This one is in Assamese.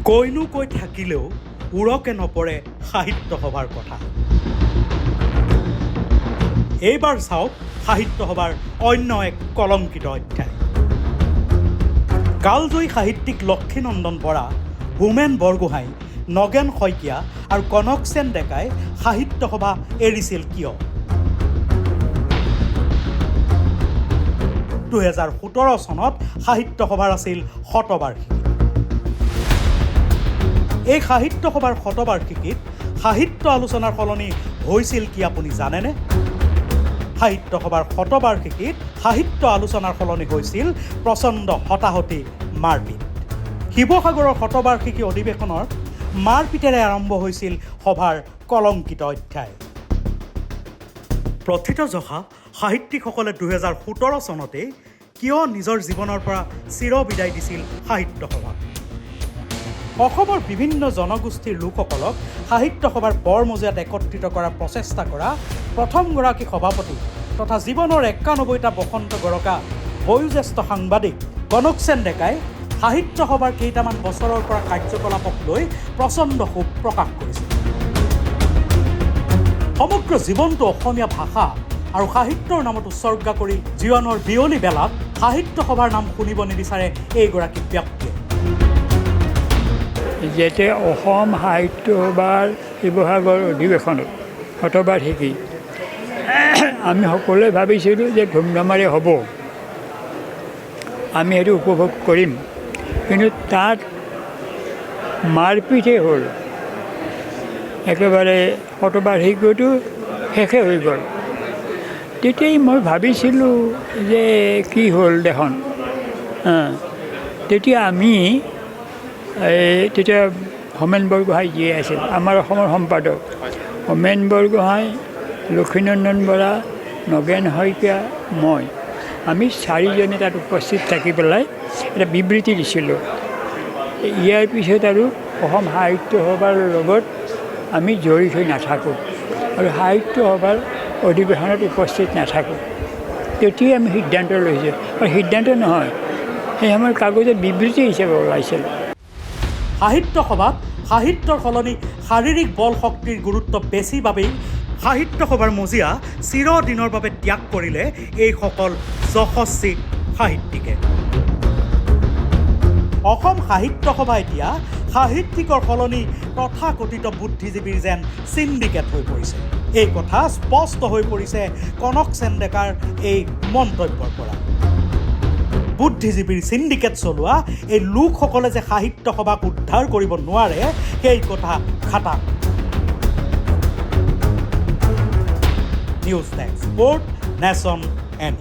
কৈনো কৈ থাকিলেও উৰকে নপৰে সাহিত্য সভাৰ কথা। এইবাৰ চাওক সাহিত্য সভাৰ অন্য এক কলংকিত অধ্যায়। কালজয়ী সাহিত্যিক লক্ষীনন্দন বৰা, হোমেন বৰগোহাঁই, নগেন শইকীয়া আৰু কনকসেন ডেকাই সাহিত্য সভা এৰিছিল কিয়? 2017 চনত সাহিত্য সভাৰ আছিল শতবাৰ্ষিকী। এই সাহিত্য সভাৰ শতবাৰ্ষিকীত সাহিত্য আলোচনাৰ সলনি হৈছিল কি আপুনি জানেনে? সাহিত্য সভাৰ শতবাৰ্ষিকীত সাহিত্য আলোচনাৰ সলনি হৈছিল প্ৰচণ্ড হতাহতি, মাৰপিট। শিৱসাগৰৰ শতবাৰ্ষিকী অধিৱেশনৰ মাৰপিটেৰে আৰম্ভ হৈছিল সভাৰ কলংকিত অধ্যায়। প্ৰথিতযশা সাহিত্যিকসকলে 2017 চনতে কিয় নিজৰ জীৱনৰ পৰা চিৰ বিদায় দিছিল সাহিত্য সভাক? অসমৰ বিভিন্ন জনগোষ্ঠীৰ লোকসকলক সাহিত্য সভাৰ বৰমজিয়াত একত্ৰিত কৰাৰ প্ৰচেষ্টা কৰা প্ৰথমগৰাকী সভাপতি তথা জীৱনৰ 91টা বসন্ত গৰকা বয়োজ্যেষ্ঠ সাংবাদিক কনকসেন ডেকাই সাহিত্য সভাৰ কেইটামান বছৰৰ পৰা কাৰ্যকলাপক লৈ প্ৰচণ্ড ক্ষোভ প্ৰকাশ কৰিছিল। সমগ্ৰ জীৱনটো অসমীয়া ভাষা আৰু সাহিত্যৰ নামত উৎসৰ্গা কৰি জীৱনৰ বিয়লি বেলাত সাহিত্য সভাৰ নাম শুনিব নিবিচাৰে এইগৰাকী ব্যক্তিয়ে। যেতিয়া অসম সাহিত্য সভাৰ শিৱসাগৰ অধিৱেশনত শতবাৰ্ষিকী আমি সকলোৱে ভাবিছিলোঁ যে ধুমধামেৰে হ'ব, আমি সেইটো উপভোগ কৰিম, কিন্তু তাত মাৰপিটে হ'ল। একেবাৰে শতবাৰ্ষিকীটো শেষে হৈ গ'ল। তেতিয়াই মই ভাবিছিলোঁ যে কি হ'ল দেখোন। তেতিয়া আমি তেতিয়া হোমেন বৰগোহাঁই যিয়ে আছিল আমাৰ অসমৰ সম্পাদক, হোমেন বৰগোহাঁই, লক্ষীনন্দন বৰা, নগেন শইকীয়া, মই, আমি চাৰিজনে তাত উপস্থিত থাকি পেলাই এটা বিবৃতি দিছিলোঁ। ইয়াৰ পিছত আৰু অসম সাহিত্য সভাৰ লগত আমি জড়িত হৈ নাথাকোঁ আৰু সাহিত্য সভাৰ অধিৱেশনত উপস্থিত নাথাকোঁ। তেতিয়াই আমি সিদ্ধান্ত লৈছোঁ, আৰু সিদ্ধান্ত নহয়, সেই সময়ত কাগজত বিবৃতি হিচাপে ওলাইছিল। সাহিত্য সভাত সাহিত্যৰ সলনি শাৰীৰিক বল শক্তিৰ গুৰুত্ব বেছি বাবেই সাহিত্য সভাৰ মজিয়া চিৰদিনৰ বাবে ত্যাগ কৰিলে এইসকল যশস্বী সাহিত্যিকে। অসম সাহিত্য সভা এতিয়া সাহিত্যিকৰ সলনি তথাকথিত বুদ্ধিজীৱীৰ যেন চিণ্ডিকেট হৈ পৰিছে। এই কথা স্পষ্ট হৈ পৰিছে কনকসেন ডেকাৰ এই মন্তব্যৰ পৰা। বুদ্ধিজীৱীৰ চিণ্ডিকেট চলোৱা এই লোকসকলে যে সাহিত্য সভাক উদ্ধাৰ কৰিব নোৱাৰে, সেই কথা খাটাং। News desk, sport nation and